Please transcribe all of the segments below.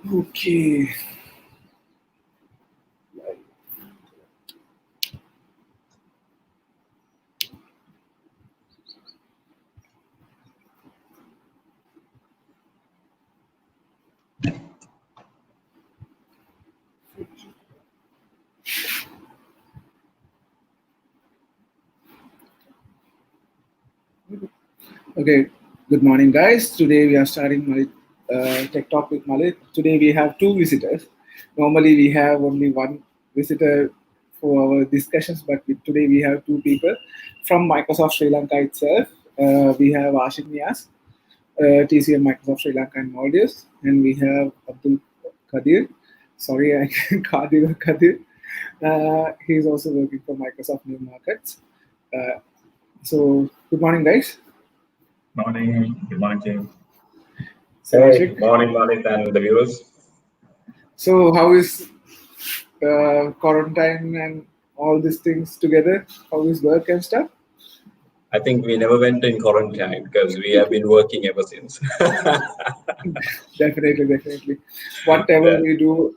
Okay. Okay. Good morning, guys. Today we are starting Malith, Tech Talk with Malith. Today we have two visitors. Normally we have only one visitor for our discussions, but today we have two people from Microsoft Sri Lanka itself. We have Ashik Nias, TCM Microsoft Sri Lanka and Maldives, and we have Abdul Kadir. Sorry, I Kadir Kadir. He's also working for Microsoft New Markets. So, good morning, guys. Morning. Good morning, James. So, Hey, Ashik, morning, Malith and the viewers. so how is quarantine and all these things together? How is work and stuff? I think we never went in quarantine because we have been working ever since. Definitely, definitely. Whatever Yeah. we do,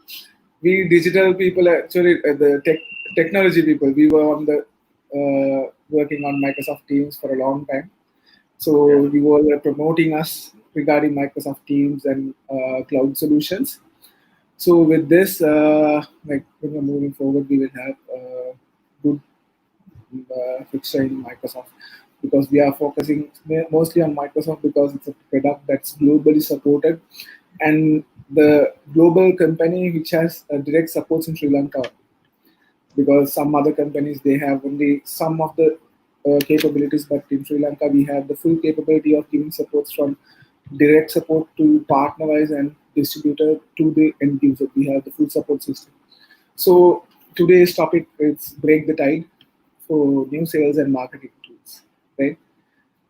we digital people, actually, the technology people, we were on the working on Microsoft Teams for a long time. So we were promoting us regarding Microsoft Teams and cloud solutions. So with this, like when we're moving forward, we will have good fixture in Microsoft because we are focusing mostly on Microsoft because it's a product that's globally supported and the global company which has direct supports in Sri Lanka because some other companies they have only some of the capabilities, but in Sri Lanka we have the full capability of giving supports from direct support to partner wise and distributor to the end user. We have the full support system. So today's topic is break the tide for new sales and marketing tools, right?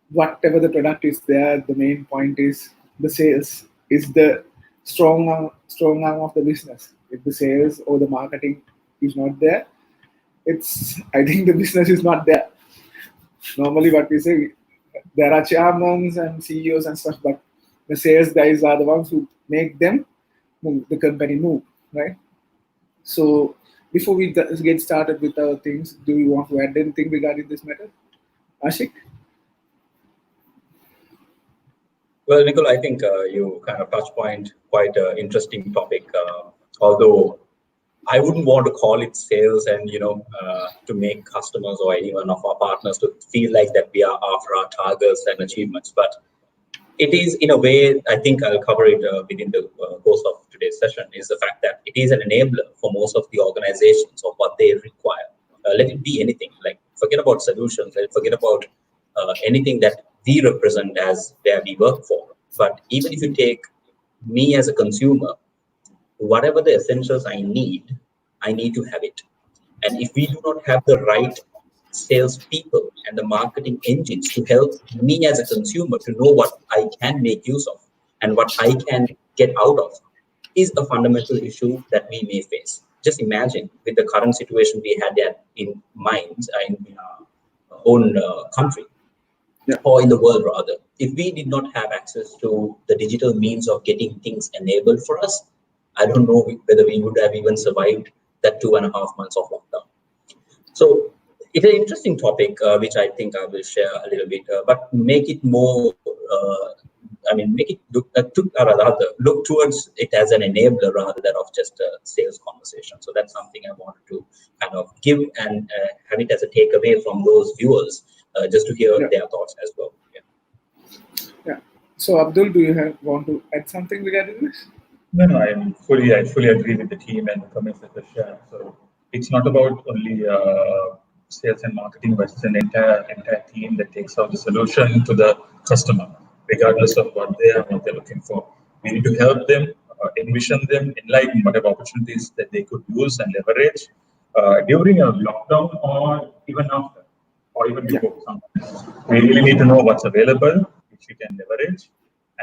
Whatever the product is there, the main point is the sales is the strong arm of the business. If the sales or the marketing is not there, it's I think the business is not there. Normally, what we say, there are chairmen and CEOs and stuff, but the sales guys are the ones who make them move, the company move, right? So before we get started with our things, do you want to add anything regarding this matter, Ashik? Well, Nicole, I think you kind of touch point quite an interesting topic. Although I wouldn't want to call it sales and to make customers or any one of our partners to feel like that we are after our targets and achievements, but it is in a way. I think I'll cover it within the course of today's session. Is the fact that it is an enabler for most of the organizations of what they require. Let it be anything. Like forget about solutions. Forget about anything that we represent as where we work for. But even if you take me as a consumer, whatever the essentials I need to have it. And if we do not have the right salespeople and the marketing engines to help me as a consumer to know what I can make use of and what I can get out of, is a fundamental issue that we may face. Just imagine with the current situation we had that in mind in our own country Yeah. or in the world rather. If we did not have access to the digital means of getting things enabled for us, I don't know whether we would have even survived that 2.5 months of lockdown. So it's an interesting topic, which I think I will share a little bit, but make it more. Make it rather look towards it as an enabler rather than of just a sales conversation. So that's something I wanted to kind of give and have it as a takeaway from those viewers, just to hear their thoughts as well. Yeah. So Abdul, do you want to add something regarding this? No, I fully agree with the team and the comments that they share. So it's not about only sales and marketing, but it's an entire team that takes out the solution to the customer, regardless of what they're looking for. We need to help them, envision them, enlighten whatever opportunities that they could use and leverage during a lockdown or even after, or even before. Sometimes we really need to know what's available, which we can leverage,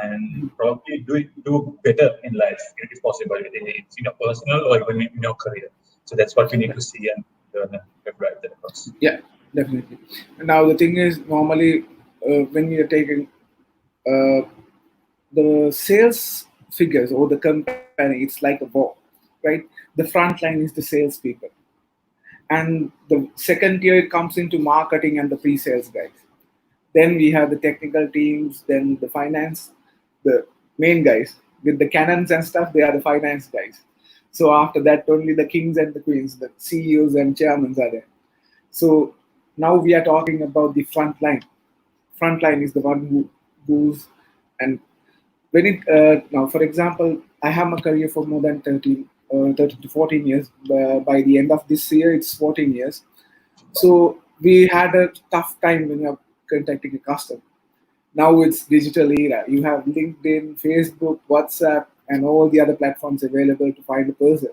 and probably do better in life if possible. It's in your personal or even in your career. So that's what we need to see and learn and drive that across. Yeah, definitely. And now the thing is, normally when we are taking the sales figures or the company, it's like a war, right? The front line is the salespeople, and the second tier comes into marketing and the pre-sales guys. Then we have the technical teams, then the finance, the main guys with the cannons and stuff. They are the finance guys. So after that, only the kings and the queens, the CEOs and chairmen are there. So now we are talking about the front line. Front line is the one who goes and when it now, for example, I have a career for more than 30 to 14 years. By the end of this year, it's 14 years. So we had a tough time when you're contacting a customer. Now it's digital era. You have LinkedIn, Facebook, WhatsApp, and all the other platforms available to find a person.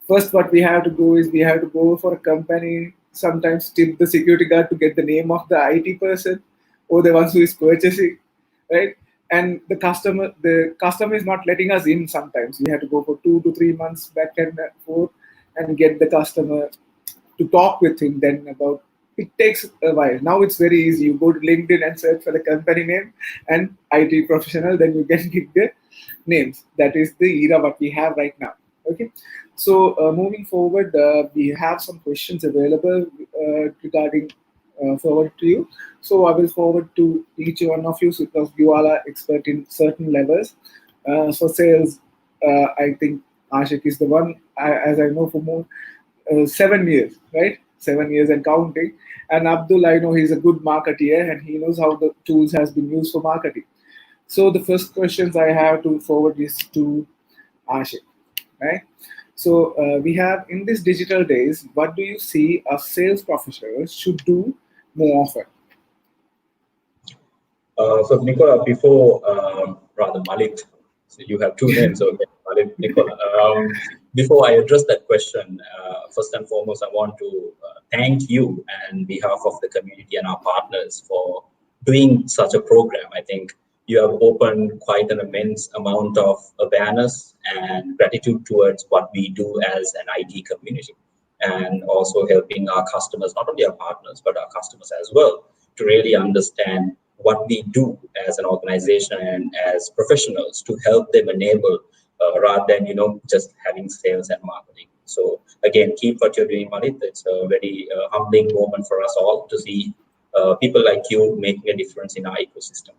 First, what we have to do is we have to go for a company, sometimes tip the security guard to get the name of the IT person or the ones who is purchasing, right? And the customer is not letting us in sometimes. We have to go for 2 to 3 months back and forth and get the customer to talk with him then about it takes a while. Now it's very easy. You go to LinkedIn and search for the company name and IT professional, then you can get the names. That is the era what we have right now. Okay. So moving forward, we have some questions available regarding forward to you. So I will forward to each one of you because you all are expert in certain levels. So sales, I think Ashik is the one, as I know for more 7 years, right? 7 years and counting. And Abdul, I know he's a good marketeer and he knows how the tools has been used for marketing. So the first questions I have to forward is to Ashik, right? So we have in these digital days, what do you see a sales professional should do more often? So Nicola, before rather Malith, so you have two names, okay? Malith, Nicola. Before I address that question, first and foremost, I want to thank you and behalf of the community and our partners for doing such a program. I think you have opened quite an immense amount of awareness and gratitude towards what we do as an IT community, and also helping our customers, not only our partners, but our customers as well, to really understand what we do as an organization and as professionals to help them enable rather than just having sales and marketing. So again, keep what you're doing, Malith. It's a very humbling moment for us all to see people like you making a difference in our ecosystem.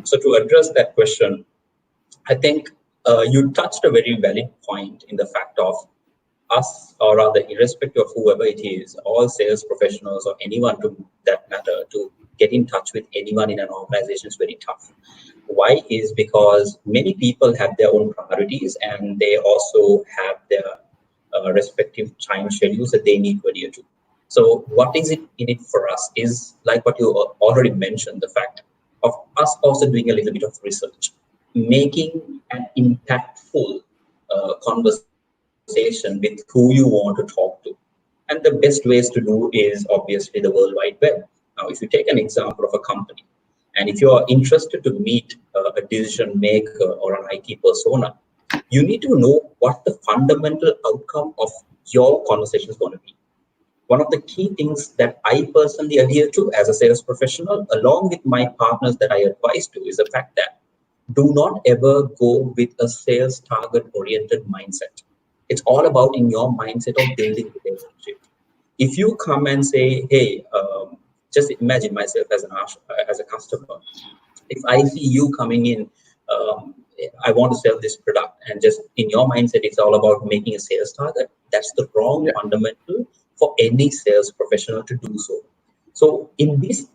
So to address that question, I think you touched a very valid point in the fact of us, or rather irrespective of whoever it is, all sales professionals or anyone to that matter, to get in touch with anyone in an organization is very tough. Why is because many people have their own priorities and they also have their respective time schedules that they need to adhere to. So what is it in it for us is like what you already mentioned, the fact of us also doing a little bit of research, making an impactful conversation with who you want to talk to. And the best ways to do is obviously the World Wide Web. Now, if you take an example of a company, and if you are interested to meet a decision maker or an IT persona, you need to know what the fundamental outcome of your conversation is going to be. One of the key things that I personally adhere to as a sales professional, along with my partners that I advise to, is the fact that do not ever go with a sales target oriented mindset. It's all about in your mindset of building relationship. If you come and say, hey, just imagine myself as a customer. If I see you coming in, I want to sell this product, and just in your mindset, it's all about making a sales target. That's the wrong fundamental for any sales professional to do so. So in this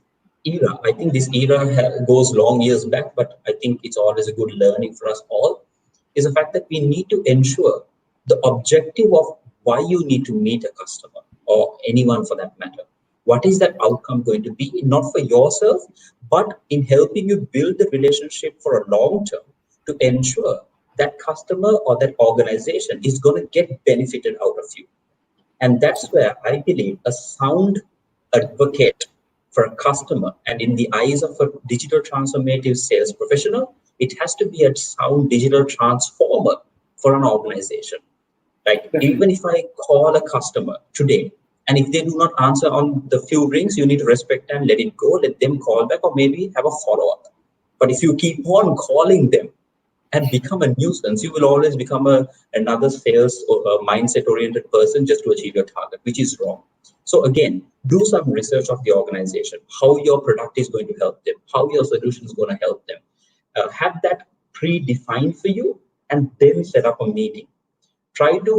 era, I think this era goes long years back, but I think it's always a good learning for us all, is the fact that we need to ensure the objective of why you need to meet a customer or anyone for that matter. What is that outcome going to be? Not for yourself, but in helping you build the relationship for a long term to ensure that customer or that organization is going to get benefited out of you. And that's where I believe a sound advocate for a customer, and in the eyes of a digital transformative sales professional, it has to be a sound digital transformer for an organization. Like even if I call a customer today, and if they do not answer on the few rings, you need to respect and let it go, let them call back, or maybe have a follow-up. But if you keep on calling them and become a nuisance. You will always become another sales or a mindset-oriented person just to achieve your target, which is wrong. So again, do some research of the organization, how your product is going to help them, how your solution is going to help them. Have that predefined for you, and then set up a meeting. Try to,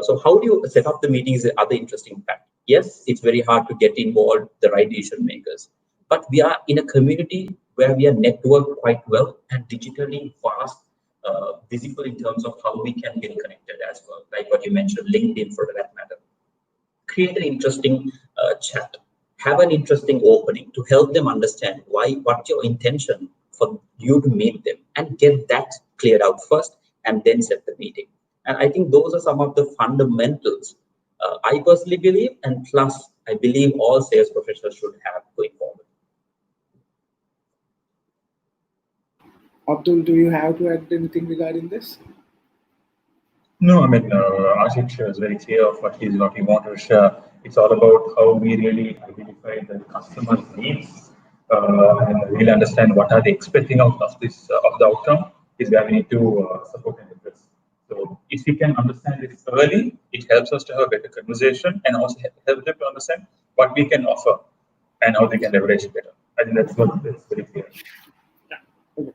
so how do you set up the meeting is the other interesting fact. Yes, it's very hard to get involved the right decision makers, but we are in a community where we are networked quite well and digitally fast, visible in terms of how we can get connected as well, like what you mentioned, LinkedIn for that matter. Create an interesting chat, have an interesting opening to help them understand what's your intention for you to meet them, and get that cleared out first, and then set the meeting. And I think those are some of the fundamentals I personally believe, and plus I believe all sales professionals should have going forward. Abdul, do you have to add anything regarding this? No, I mean, Ashish is very clear of what he wanted to share. It's all about how we really identify the customer's needs and really understand what are they expecting out of this of the outcome is where we need to support and address. So if we can understand this early, it helps us to have a better conversation and also help them to understand what we can offer and how they can leverage it better. I think that's very clear. Okay.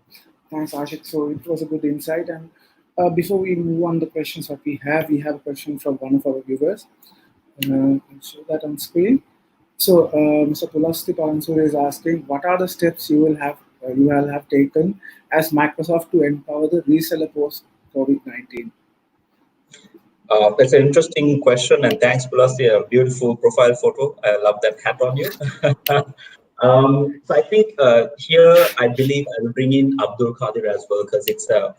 Thanks, Ashik. So it was a good insight. And before we move on the questions that we have a question from one of our viewers. I'll show that on screen. So Mr. Pulasti Palansur is asking, what are the steps you will have taken as Microsoft to empower the reseller post COVID-19? That's an interesting question, and thanks, Pulasti. A beautiful profile photo. I love that hat on you. So I think here I believe I will bring in Abdul Qadir as well, because it's a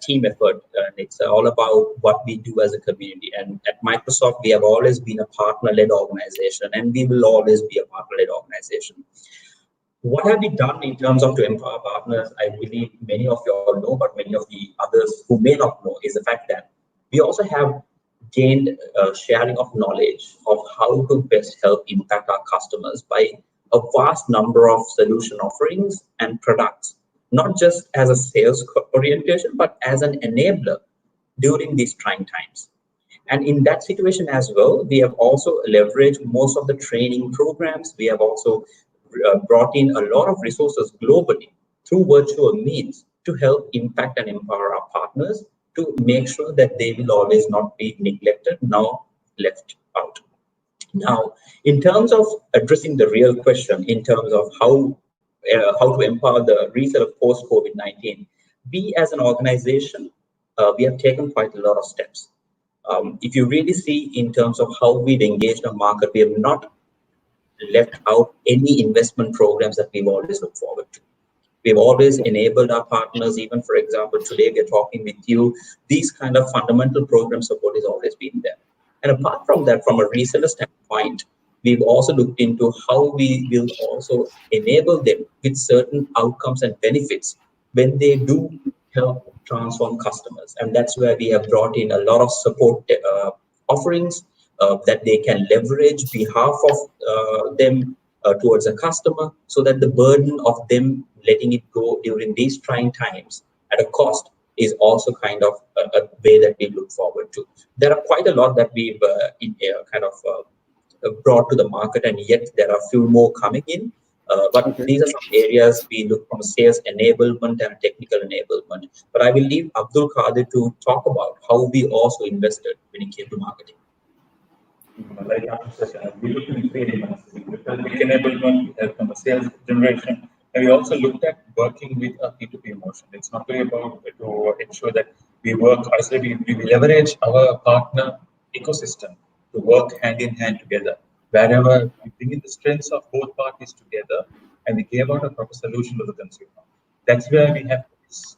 team effort, and it's all about what we do as a community. And at Microsoft, we have always been a partner-led organization, and we will always be a partner-led organization. What have we done in terms of to empower partners? I believe many of you all know, but many of the others who may not know is the fact that we also have gained sharing of knowledge of how to best help impact our customers by a vast number of solution offerings and products, not just as a sales orientation, but as an enabler during these trying times. And in that situation as well, we have also leveraged most of the training programs. We have also brought in a lot of resources globally through virtual means to help impact and empower our partners to make sure that they will always not be neglected, nor left out. Now, in terms of addressing the real question, in terms of how to empower the reseller post COVID-19, we as an organization, we have taken quite a lot of steps. If you really see in terms of how we've engaged the market, we have not left out any investment programs that we've always looked forward to. We've always enabled our partners, even for example, today we're talking with you, these kind of fundamental program support has always been there. And apart from that, from a reseller standpoint, we've also looked into how we will also enable them with certain outcomes and benefits when they do help transform customers. And that's where we have brought in a lot of support offerings that they can leverage behalf of them towards a customer, so that the burden of them letting it go during these trying times at a cost is also kind of a way that we look forward to. There are quite a lot that we've brought to the market, and yet there are a few more coming in. But these are some areas we look from sales enablement and technical enablement. But I will leave Abdul Qadir to talk about how we also invested when it came to marketing. Like Ashish said, we looked in 3 dimensions. We looked at the enablement, we helped on the sales generation, and we also looked at working with a P2P motion. It's not really about to ensure that we work, we leverage our partner ecosystem to work hand in hand together. Wherever we bring in the strengths of both parties together, and we gave out a proper solution to the consumer. That's where we have this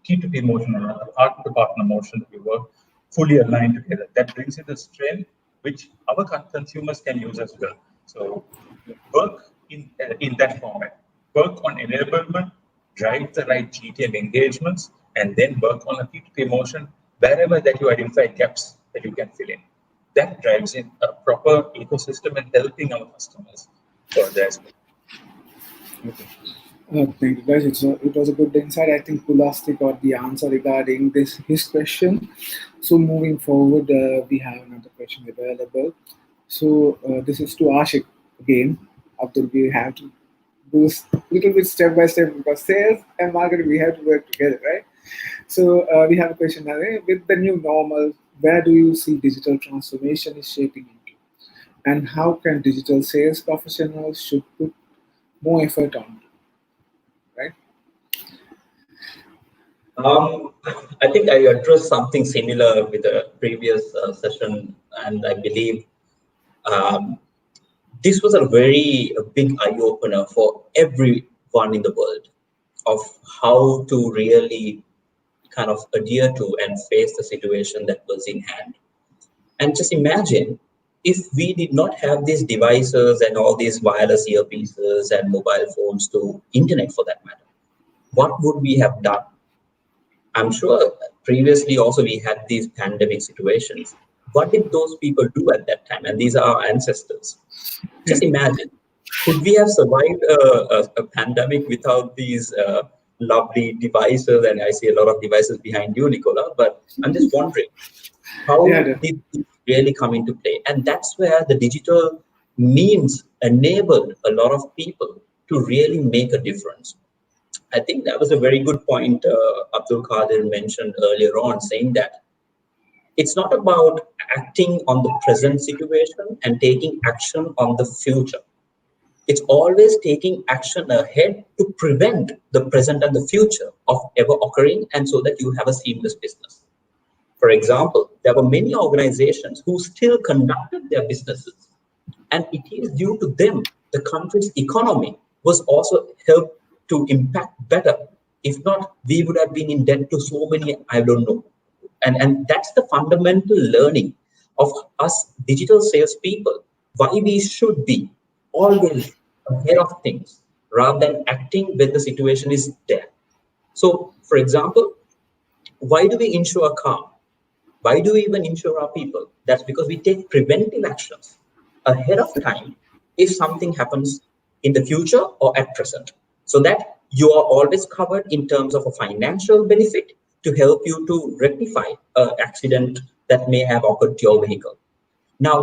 P2P motion or partner-to-partner motion that we work fully aligned together. That brings in the strength which our consumers can use as well. So work in that format. Work on enablement, drive the right GTM engagements, and then work on a P2P motion wherever that you identify gaps that you can fill in. That drives in a proper ecosystem and helping our customers for this. Thank you, guys. It was a good insight. I think Pulastik got the answer regarding his question. So moving forward, we have another question available. So this is to Ashik again. Abdul, we have to do little bit step by step because sales and marketing we have to work together, right? So we have a question now. With the new normal, where do you see digital transformation is shaping into, and how can digital sales professionals should put more effort on, right? Um, I think I addressed something similar with the previous session, and I believe um, this was a big eye opener for everyone in the world of how to really kind of adhere to and face the situation that was in hand. And just imagine if we did not have these devices and all these wireless earpieces and mobile phones to internet for that matter, what would we have done? I'm sure previously also we had these pandemic situations. What did those people do at that time? And these are our ancestors. Yeah. Just imagine, could we have survived a pandemic without these lovely devices? And I see a lot of devices behind you, Nicola, but I'm just wondering, Yeah, how did this really come into play? And that's where the digital means enabled a lot of people to really make a difference. I think that was a very good point Abdul Qadir mentioned earlier on, saying that it's not about acting on the present situation and taking action on the future. It's always taking action ahead to prevent the present and the future of ever occurring, and so that you have a seamless business. For example, there were many organizations who still conducted their businesses, and it is due to them the country's economy was also helped to impact better. If not, we would have been in debt to so many, I don't know. And that's the fundamental learning of us digital salespeople, why we should be always ahead of things rather than acting when the situation is there. So, for example, why do we insure a car? Why do we even insure our people? That's because we take preventive actions ahead of time if something happens in the future or at present, so that you are always covered in terms of a financial benefit to help you to rectify an accident that may have occurred to your vehicle. Now,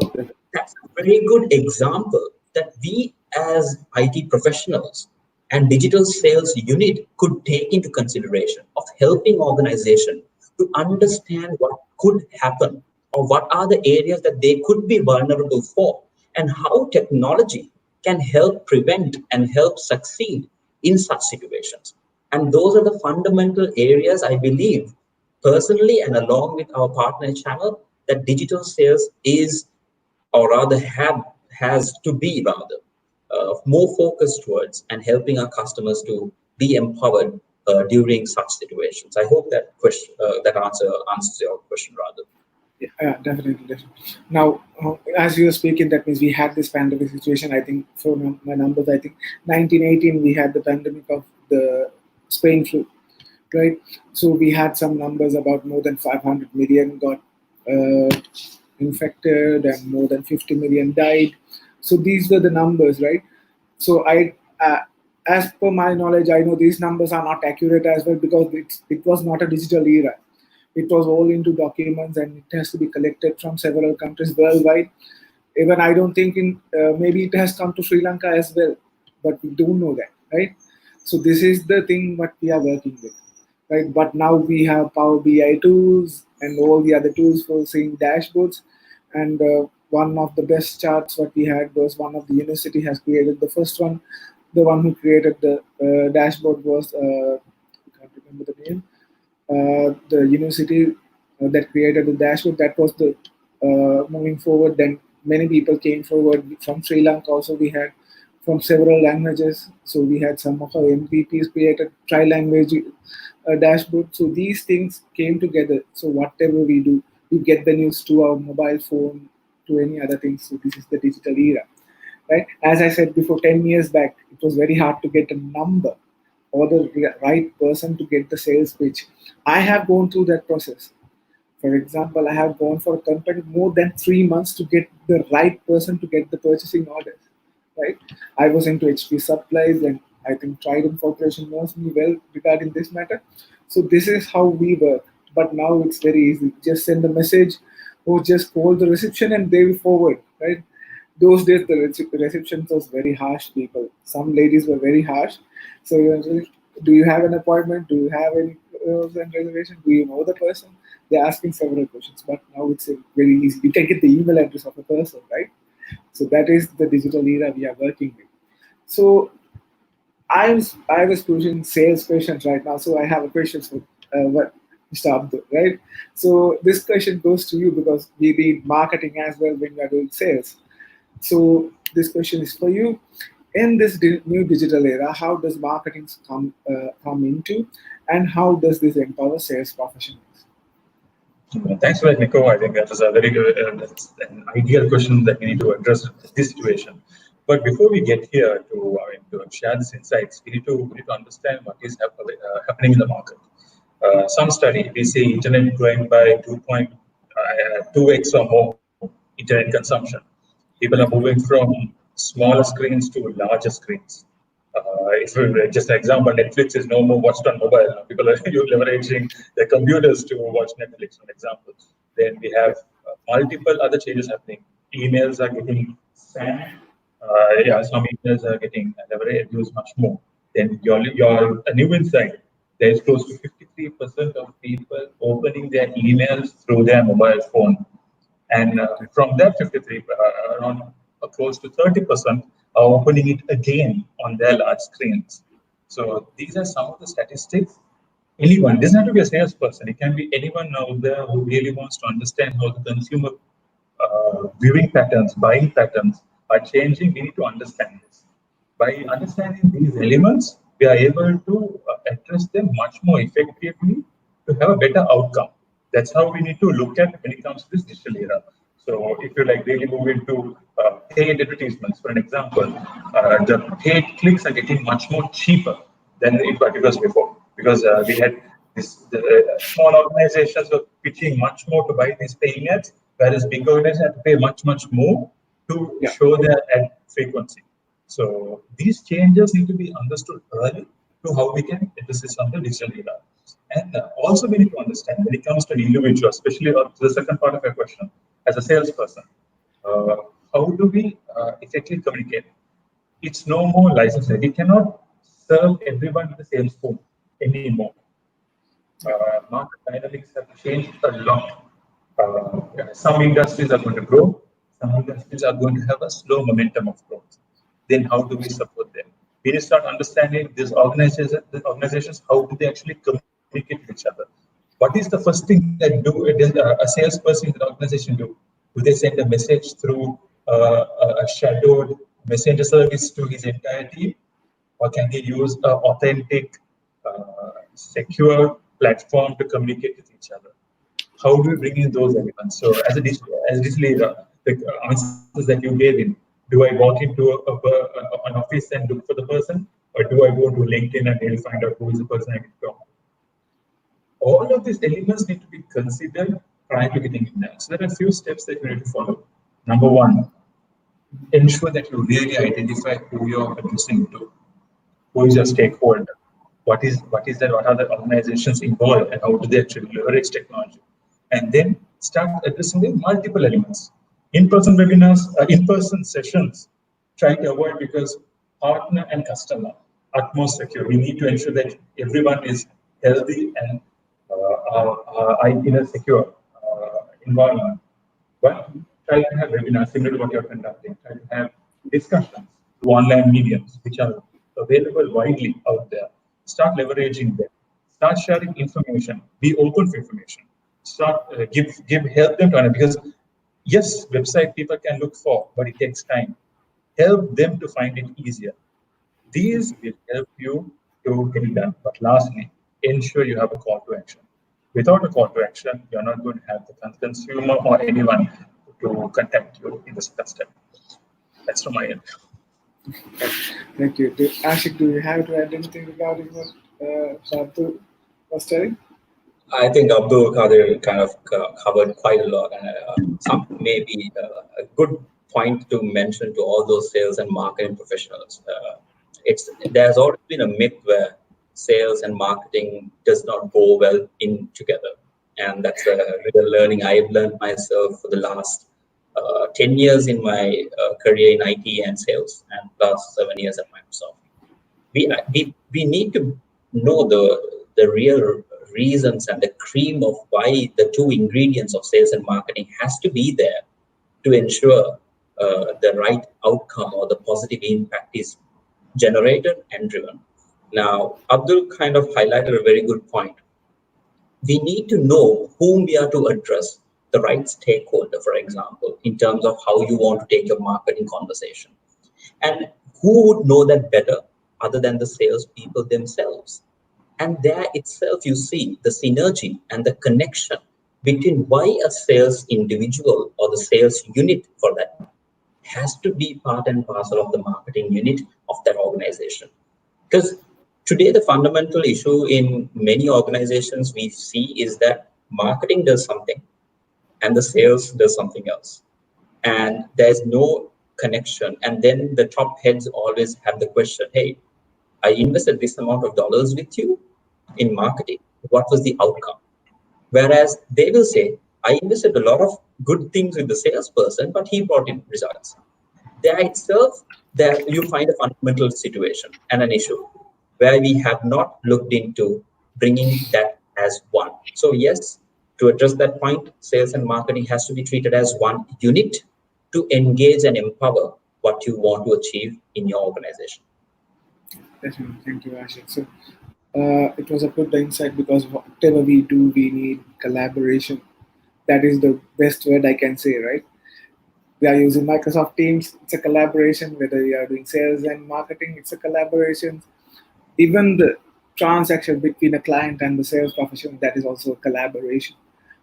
that's a very good example that we as IT professionals and digital sales unit could take into consideration of helping organization to understand what could happen or what are the areas that they could be vulnerable for, and how technology can help prevent and help succeed in such situations. And those are the fundamental areas I believe personally, and along with our partner channel, that digital sales is, or rather has to be rather more focused towards and helping our customers to be empowered during such situations. I hope that question that answers your question rather. yeah, definitely, definitely. Now, as you were speaking, that means we had this pandemic situation. I think for my numbers, I think 1918 we had the pandemic of the Spain flu, right? So we had some numbers about more than 500 million got infected and more than 50 million died. So these were the numbers, right? So as per my knowledge, I know these numbers are not accurate as well because it was not a digital era. It was all into documents and it has to be collected from several countries worldwide. Even I don't think maybe it has come to Sri Lanka as well, but we don't know that, right? So this is the thing what we are working with, right? But now we have Power BI tools and all the other tools for seeing dashboards. And one of the best charts what we had was one of the university has created the first one. The one who created the dashboard was I can't remember the name. The university that created the dashboard. That was the moving forward. Then many people came forward from Sri Lanka. Also, we had from several languages. So we had some of our MVPs created tri-language dashboard. So these things came together. So whatever we do, we get the news to our mobile phone, to any other things. So this is the digital era, right? As I said before, 10 years back, it was very hard to get a number or the right person to get the sales pitch. I have gone through that process. For example, I have gone for a company more than 3 months to get the right person to get the purchasing orders. Right? I was into HP supplies and I think Trident Corporation knows me well regarding this matter. So this is how we work. But now it's very easy. Just send a message or just call the reception and they will forward, right? Those days the reception was very harsh people. Some ladies were very harsh. So you know, do you have an appointment? Do you have any reservation? Do you know the person? They're asking several questions. But now it's very easy. You can get the email address of a person, right? So that is the digital era we are working with. So I was pushing sales questions right now. So I have a question for what Mr. Abdul, right? So this question goes to you because we need marketing as well when we are doing sales. So this question is for you. In this new digital era, how does marketing come into, and how does this empower sales professionals? Thanks for that, Nico. I think that was a very good, that's an ideal question that we need to address this situation. But before we get here to share these insights, we need to understand what is happening in the market. Some study, we see internet growing by 2x or more internet consumption. People are moving from smaller screens to larger screens. If we just an example, Netflix is no more watched on mobile. People are leveraging their computers to watch Netflix, for example. Then we have multiple other changes happening. Emails are getting spammed. Some emails are getting used much more. Then your a new insight. There's close to 53% of people opening their emails through their mobile phone. And from that 53, around close to 30% are opening it again on their large screens. So these are some of the statistics. Anyone, it doesn't have to be a salesperson, it can be anyone out there who really wants to understand how the consumer viewing patterns, buying patterns are changing. We need to understand this. By understanding these elements, we are able to address them much more effectively to have a better outcome. That's how we need to look at when it comes to this digital era. So if you like really move into paid advertisements, for an example, the paid clicks are getting much more cheaper than it was before, because we had small organizations were pitching much more to buy these paying ads, whereas big organizations had to pay much more to show their ad frequency. So these changes need to be understood early to how we can address this on the digital era. And also we need to understand when it comes to an individual, especially to the second part of your question, as a salesperson, how do we effectively communicate? It's no more licensed. We cannot serve everyone with the same spoon anymore. Market dynamics have changed a lot. Some industries are going to grow, some industries are going to have a slow momentum of growth. Then how do we support them? We need to start understanding these organizations, how do they actually communicate with each other? What is the first thing that a salesperson in the organization do? Do they send a message through a shadowed messenger service to his entire team? Or can they use an authentic, secure platform to communicate with each other? How do we bring in those elements? So as a digital leader, the answers that you gave in, do I walk into an office and look for the person? Or do I go to LinkedIn and really find out who is the person I need to talk to? All of these elements need to be considered prior to getting in there. So there are a few steps that you need to follow. Number one, ensure that you really identify who you're addressing to. Who is your stakeholder? What are the organizations involved, and how do they actually leverage technology? And then start addressing the multiple elements. In-person webinars, in-person sessions, try to avoid, because partner and customer, utmost secure. We need to ensure that everyone is healthy and in a secure environment. But try to have webinars similar to what you're conducting. Try to have discussions through online mediums, which are available widely out there. Start leveraging them. Start sharing information. Be open for information. Start help them to understand, because yes, website people can look for, but it takes time. Help them to find it easier. These will help you to get it done. But lastly, ensure you have a call to action. Without a call to action, you're not going to have the consumer or anyone to contact you in the second step. That's from my end. Thank you. Ashik, do you have to add anything regarding what Abdul was telling? I think Abdul Kadir kind of covered quite a lot, and some maybe a good point to mention to all those sales and marketing professionals. There's always been a myth where sales and marketing does not go well in together, and that's a real learning I've learned myself for the last 10 years in my career in IT and sales, and last 7 years at Microsoft. We need to know the real reasons and the cream of why the two ingredients of sales and marketing has to be there to ensure the right outcome or the positive impact is generated and driven. Now, Abdul kind of highlighted a very good point. We need to know whom we are to address, the right stakeholder, for example, in terms of how you want to take your marketing conversation. And who would know that better other than the salespeople themselves? And there itself, you see the synergy and the connection between why a sales individual or the sales unit for that has to be part and parcel of the marketing unit of that organization. Because today, the fundamental issue in many organizations we see is that marketing does something and the sales does something else. And there's no connection. And then the top heads always have the question, hey, I invested this amount of dollars with you in marketing. What was the outcome? Whereas they will say, I invested a lot of good things with the salesperson, but he brought in results. There itself, there you find a fundamental situation and an issue where we have not looked into bringing that as one. So yes, to address that point, sales and marketing has to be treated as one unit to engage and empower what you want to achieve in your organization. Definitely. Thank you, Ashik. So it was a good insight because whatever we do, we need collaboration. That is the best word I can say, right? We are using Microsoft Teams, it's a collaboration. Whether you are doing sales and marketing, it's a collaboration. Even the transaction between a client and the sales professional, that is also a collaboration.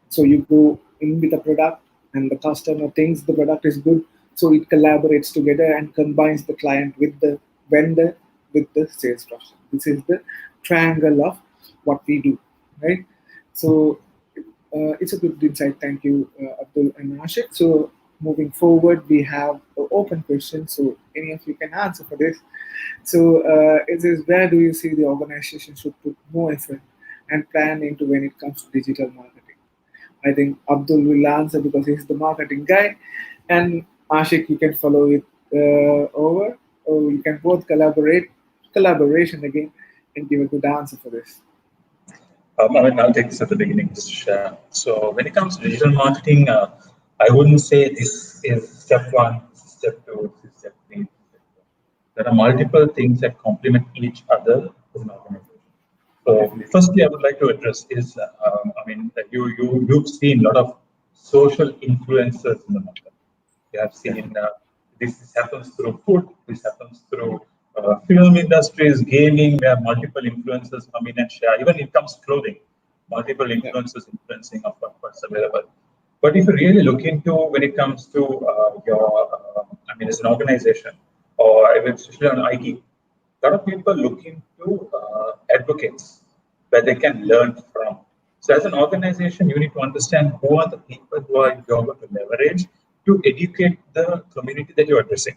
So you go in with a product and the customer thinks the product is good, so it collaborates together and combines the client with the vendor with the sales professional. This is the triangle of what we do, right? So it's a good insight. Thank you, Abdul and Ashik. So moving forward, we have an open question. So any of you can answer for this. So it is, where do you see the organization should put more effort and plan into when it comes to digital marketing? I think Abdul will answer because he's the marketing guy, and Ashik, you can follow it over, or you can both collaboration again, and give a good answer for this. I'll take this at the beginning just to share. So when it comes to digital marketing, I wouldn't say this is step one, step two, step three. There are multiple things that complement each other as an organization. So firstly, I would like to address is, you've seen a lot of social influencers in the market. You have seen this happens through food, this happens through film industries, gaming, where multiple influencers come in and share. Even it comes to clothing, multiple influencers influencing of what's available. But if you really look into when it comes to as an organization, or even especially on IT, a lot of people look into advocates where they can learn from. So as an organization, you need to understand who are the people who are you're going to leverage to educate the community that you're addressing.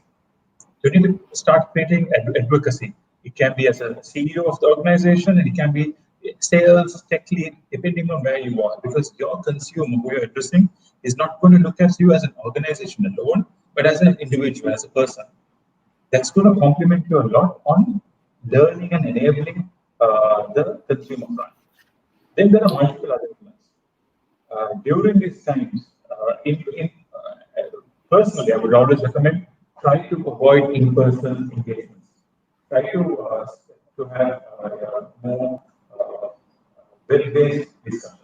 You need to start creating advocacy. It can be as a CEO of the organization, and it can be sales, tech lead, depending on where you are, because your consumer who you're addressing is not going to look at you as an organization alone, but as an individual, as a person. That's going to complement you a lot on learning and enabling the consumer front. Then there are multiple other elements. During these times, personally, I would always recommend try to avoid in-person engagements. Try to have more web-based discussions.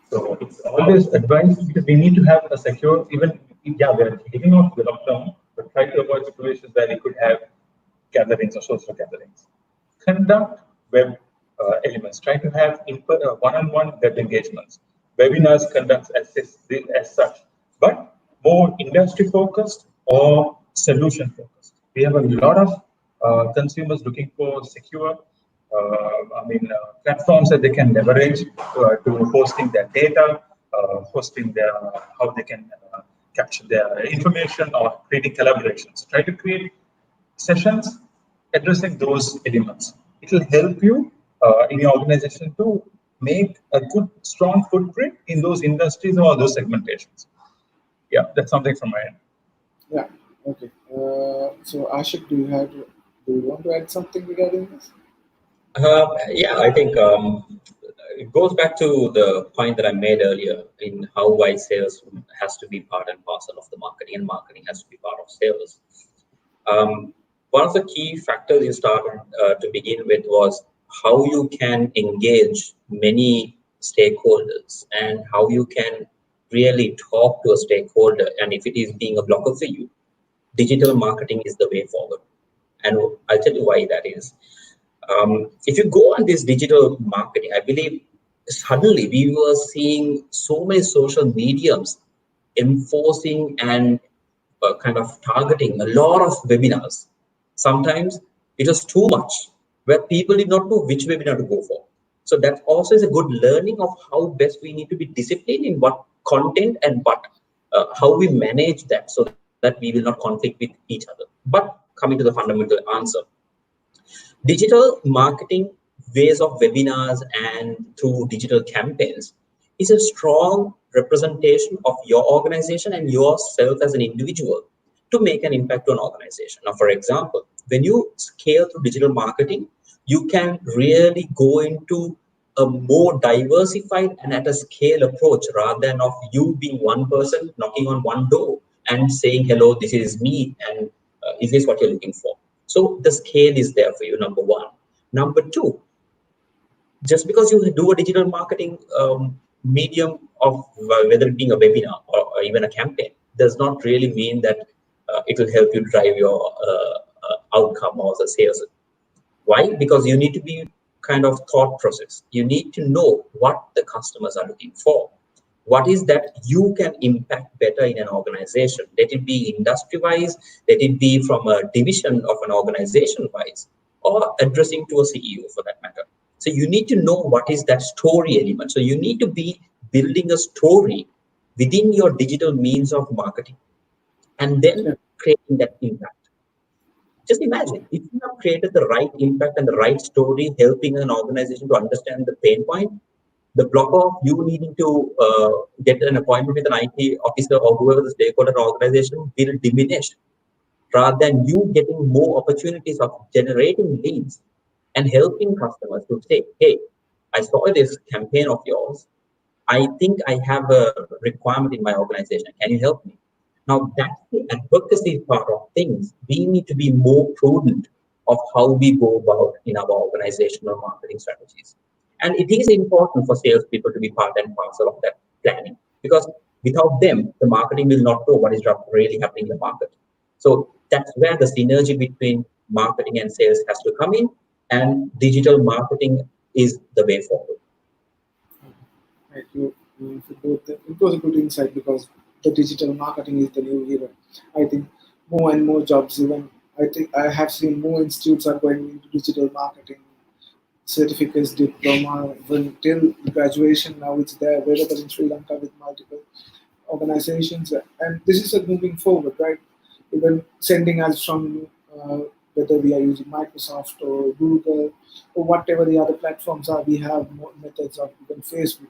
So it's always advised because we need to have a secure, even we're getting off the lockdown, but try to avoid situations where we could have gatherings or social gatherings. Conduct web elements. Try to have one-on-one web engagements. Webinars conduct as such, but more industry focused or solution focused. We have a lot of consumers looking for secure platforms that they can leverage to hosting their data, hosting their how they can capture their information or creating collaborations. Try to create sessions addressing those elements. It will help you in your organization to make a good, strong footprint in those industries or those segmentations. Yeah, that's something from my end. Yeah. Okay. So Ashik, do you want to add something regarding this? Yeah, I think it goes back to the point that I made earlier in how why sales has to be part and parcel of the marketing, and marketing has to be part of sales. One of the key factors you started to begin with was how you can engage many stakeholders and how you can really talk to a stakeholder. And if it is being a blocker for you, digital marketing is the way forward. And I'll tell you why that is. If you go on this digital marketing, I believe suddenly we were seeing so many social mediums enforcing and kind of targeting a lot of webinars. Sometimes it was too much where people did not know which webinar to go for. So that also is a good learning of how best we need to be disciplined in what content and what how we manage that so that we will not conflict with each other. But coming to the fundamental answer, digital marketing ways of webinars and through digital campaigns is a strong representation of your organization and yourself as an individual to make an impact on an organization. Now, for example, when you scale through digital marketing, you can really go into a more diversified and at a scale approach rather than of you being one person knocking on one door and saying, hello, this is me, and is this what you're looking for? So the scale is there for you, number one. Number two, just because you do a digital marketing medium of whether it being a webinar or even a campaign does not really mean that it will help you drive your outcome or the sales. Why? Because you need to be kind of thought process. You need to know what the customers are looking for. What is that you can impact better in an organization? Let it be industry-wise, let it be from a division of an organization-wise, or addressing to a CEO for that matter. So you need to know what is that story element. So you need to be building a story within your digital means of marketing and then Yeah. creating that impact. Just imagine if you have created the right impact and the right story, helping an organization to understand the pain point, the block of you needing to get an appointment with an IT officer or whoever the stakeholder organization will diminish rather than you getting more opportunities of generating leads and helping customers to say, hey, I saw this campaign of yours. I think I have a requirement in my organization. Can you help me? Now, that's the advocacy part of things. We need to be more prudent of how we go about in our organizational marketing strategies. And it is important for salespeople to be part and parcel of that planning because without them, the marketing will not know what is really happening in the market. So that's where the synergy between marketing and sales has to come in, and digital marketing is the way forward. Right. It was a good insight because the digital marketing is the new era. I think more and more jobs, even I think I have seen more institutes are going into digital marketing, certificates, diploma, even till graduation. Now it's there available in Sri Lanka with multiple organizations, and this is a moving forward, right? Even sending us from whether we are using Microsoft or Google or whatever the other platforms are, we have more methods of even Facebook.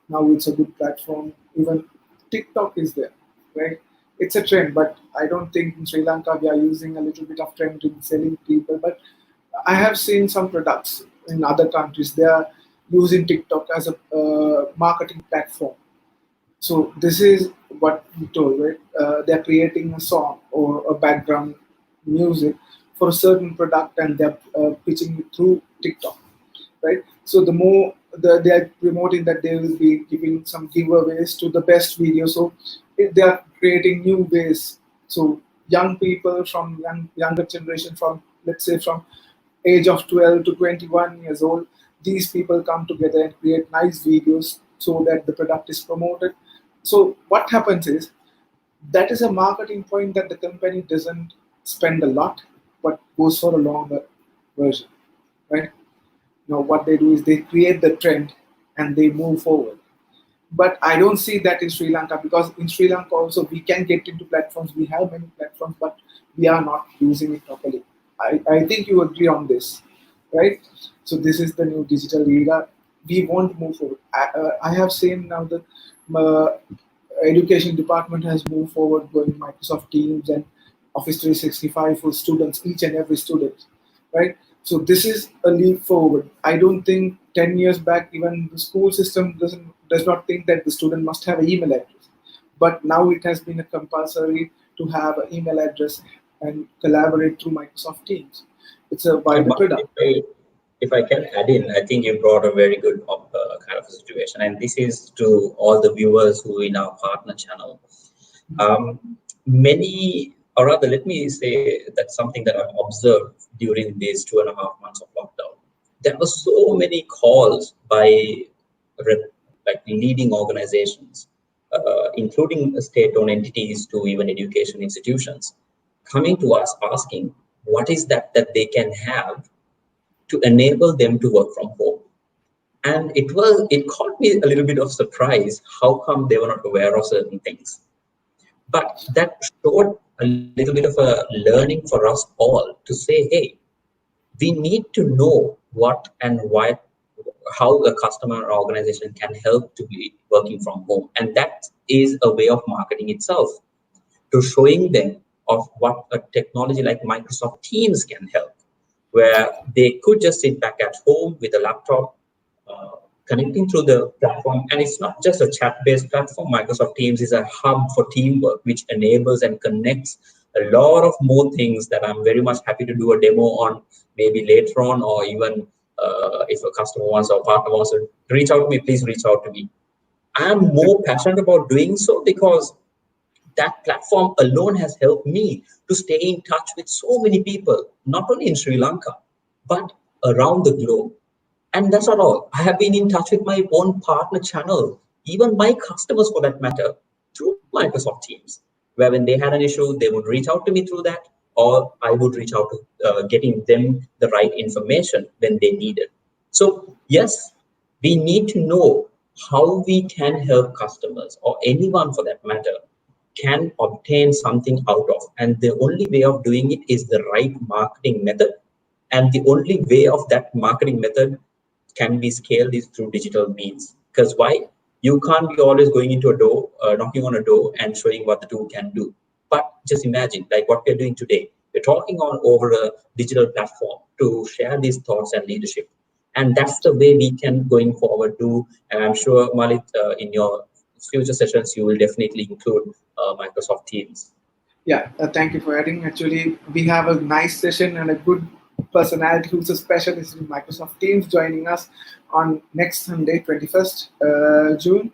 Now it's a good platform. Even TikTok is there, right? It's a trend, but I don't think in Sri Lanka we are using a little bit of trend in selling people. But I have seen some products in other countries. They are using TikTok as a marketing platform. So this is what we told, right? They're creating a song or a background music for a certain product, and they're pitching it through TikTok, right? So the more they are promoting that they will be giving some giveaways to the best video. So they are creating new ways. So young people from younger generation, from let's say from age of 12 to 21 years old, these people come together and create nice videos so that the product is promoted. So what happens is that is a marketing point that the company doesn't spend a lot, but goes for a longer version, right? Now what they do is they create the trend and they move forward. But I don't see that in Sri Lanka because in Sri Lanka also we can get into platforms. We have many platforms, but we are not using it properly. I think you agree on this, right? So this is the new digital era. We want to move forward. I have seen now the uh, education department has moved forward, going Microsoft Teams and Office 365 for students, each and every student, right? So this is a leap forward. I don't think 10 years back even the school system does not think that the student must have an email address, but now it has been a compulsory to have an email address and collaborate through Microsoft Teams. It's a wider But product. if I can add in, I think you brought a very good kind of a situation, and this is to all the viewers who in our partner channel. Many, or rather, let me say that something that I've observed during these 2.5 months of lockdown. There were so many calls by like leading organizations, including state-owned entities to even education institutions, coming to us asking what is that they can have to enable them to work from home. And it caught me a little bit of surprise how come they were not aware of certain things. But that showed a little bit of a learning for us all to say, hey, we need to know what and why, how a customer or organization can help to be working from home. And that is a way of marketing itself, to showing them of what a technology like Microsoft Teams can help, where they could just sit back at home with a laptop, uh, connecting through the platform. And it's not just a chat-based platform. Microsoft Teams is a hub for teamwork, which enables and connects a lot of more things that I'm very much happy to do a demo on maybe later on, or even if a customer wants or partner wants to reach out to me, please reach out to me. I'm more passionate about doing so because that platform alone has helped me to stay in touch with so many people, not only in Sri Lanka, but around the globe. And that's not all. I have been in touch with my own partner channel, even my customers for that matter, through Microsoft Teams, where when they had an issue, they would reach out to me through that, or I would reach out to getting them the right information when they need it. So, yes, we need to know how we can help customers or anyone for that matter can obtain something out of. And the only way of doing it is the right marketing method. And the only way of that marketing method can be scaled is through digital means. Because why? You can't be always going into a door, knocking on a door and showing what the tool can do. But just imagine, like what we're doing today. We're talking on over a digital platform to share these thoughts and leadership. And that's the way we can going forward do. And I'm sure, Malith, in your future sessions, you will definitely include Microsoft Teams. Yeah, thank you for adding. Actually, we have a nice session and a good personality who's a specialist in Microsoft Teams joining us on next Sunday, 21st June.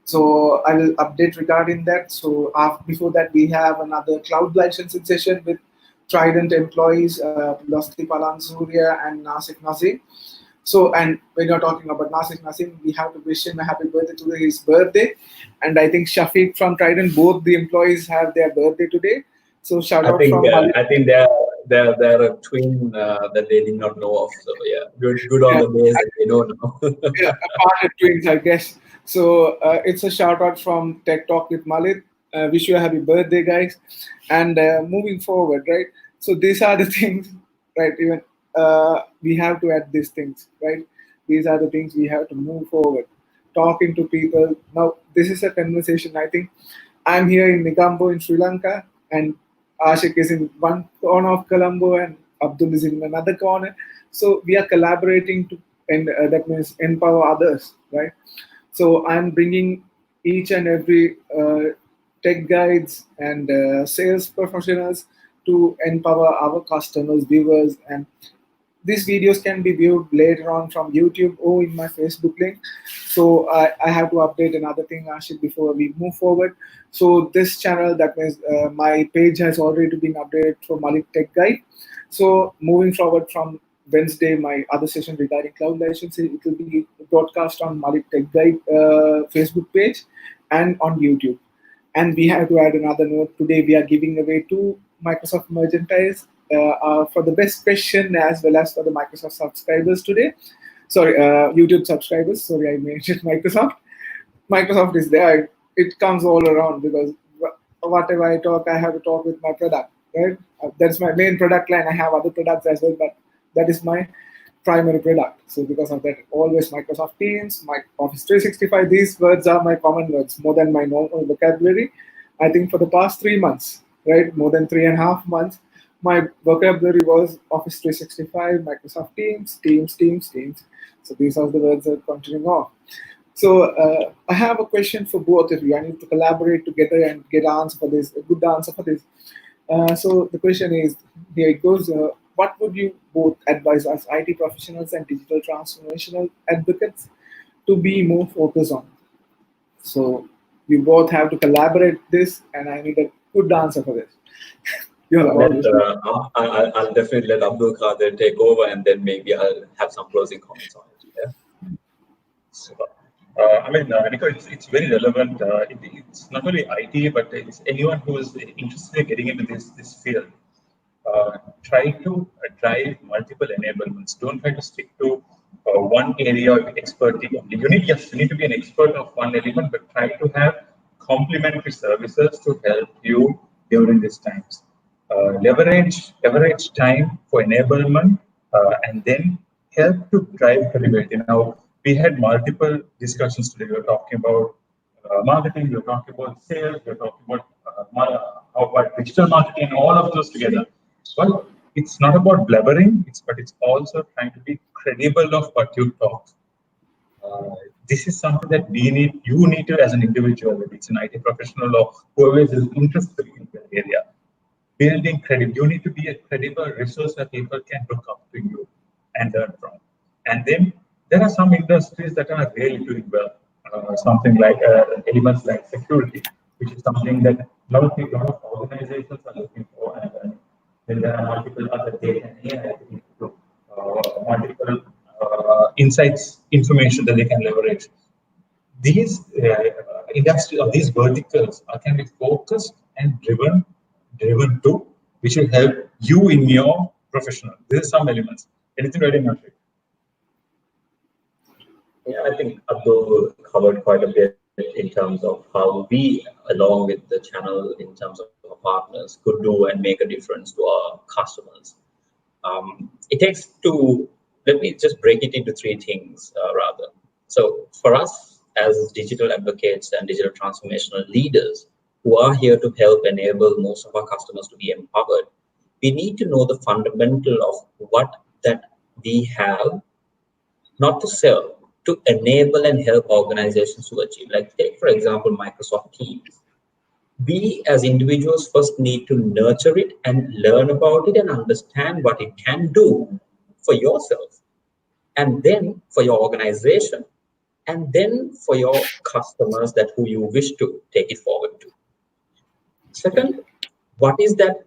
So I will update regarding that. So before that, we have another cloud licensing session with Trident employees, Lasti Palan Surya and Nasik Nazim. So, and when you're talking about Nasik Nasim, we have to wish him a happy birthday today, his birthday. And I think Shafiq from Trident, both the employees have their birthday today. So shout out from Malith. I think they're a twin that they did not know of. So yeah, good on Yeah, the days that they know now. yeah, partner twins, I guess. So it's a shout out from Tech Talk with Malith. Wish you a happy birthday, guys. And moving forward, right? So these are the things, right? Even we have to add these things, right? These are the things we have to move forward. Talking to people. Now, this is a conversation. I think I'm here in Negombo in Sri Lanka, and Ashik is in one corner of Colombo, and Abdul is in another corner. So we are collaborating to, and that means empower others, right? So I'm bringing each and every tech guides and sales professionals to empower our customers, viewers, and these videos can be viewed later on from YouTube or in my Facebook link. So I have to update another thing, Ashik, before we move forward. So this channel, that means my page has already been updated for Malik Tech Guide. So moving forward from Wednesday, my other session regarding cloud licensing, it will be broadcast on Malik Tech Guide Facebook page and on YouTube. And we have to add another note. Today we are giving away 2 Microsoft merchandise for the best question as well as for the Microsoft subscribers today. Sorry, YouTube subscribers. Sorry, I mentioned Microsoft. Microsoft is there. It comes all around because whatever I talk, I have to talk with my product, right? That's my main product line. I have other products as well, but that is my primary product. So because of that, always Microsoft Teams, my Office 365, these words are my common words more than my normal vocabulary. I think for the past 3 months, right, more than 3.5 months, my vocabulary was Office 365, Microsoft Teams, Teams. So these are the words that are continuing on. So I have a question for both of you. I need to collaborate together and get an answer for this, a good answer for this. So the question is, here it goes. What would you both advise as IT professionals and digital transformational advocates to be more focused on? So you both have to collaborate this, and I need a good answer for this. You're always. I'll definitely let Abdul Qadir take over, and then maybe I'll have some closing comments on it. Yeah. So, Nico, it's very relevant. It's not only IT, but it's anyone who is interested in getting into this field. Try to drive multiple enablements. Don't try to stick to one area of expertise. You need to be an expert of one element, but try to have complementary services to help you during these times. Leverage time for enablement, and then help to drive credibility. Now, we had multiple discussions today. We were talking about marketing, we were talking about sales, we were talking about digital marketing, and all of those together. But it's not about blabbering, but it's also trying to be credible of what you talk. This is something that you need to, as an individual, whether it's an IT professional or whoever is interested in the area, building credit. You need to be a credible resource that people can look up to you and learn from. And then there are some industries that are really doing well. Something like elements like security, which is something that a lot of organizations are looking for. And then there are multiple other data and AI multiple insights, information that they can leverage. These industries or these verticals can be focused and driven to, which will help you in your professional. There are some elements. Anything ready, Malith? Yeah, I think Abdul covered quite a bit in terms of how we, along with the channel, in terms of our partners, could do and make a difference to our customers. It takes to, let me just break it into three things rather. So for us as digital advocates and digital transformational leaders who are here to help enable most of our customers to be empowered, we need to know the fundamental of what that we have, not to sell, to enable and help organizations to achieve. Like take, for example, Microsoft Teams. We as individuals first need to nurture it and learn about it and understand what it can do for yourself, and then for your organization, and then for your customers that who you wish to take it forward to. Second, what is that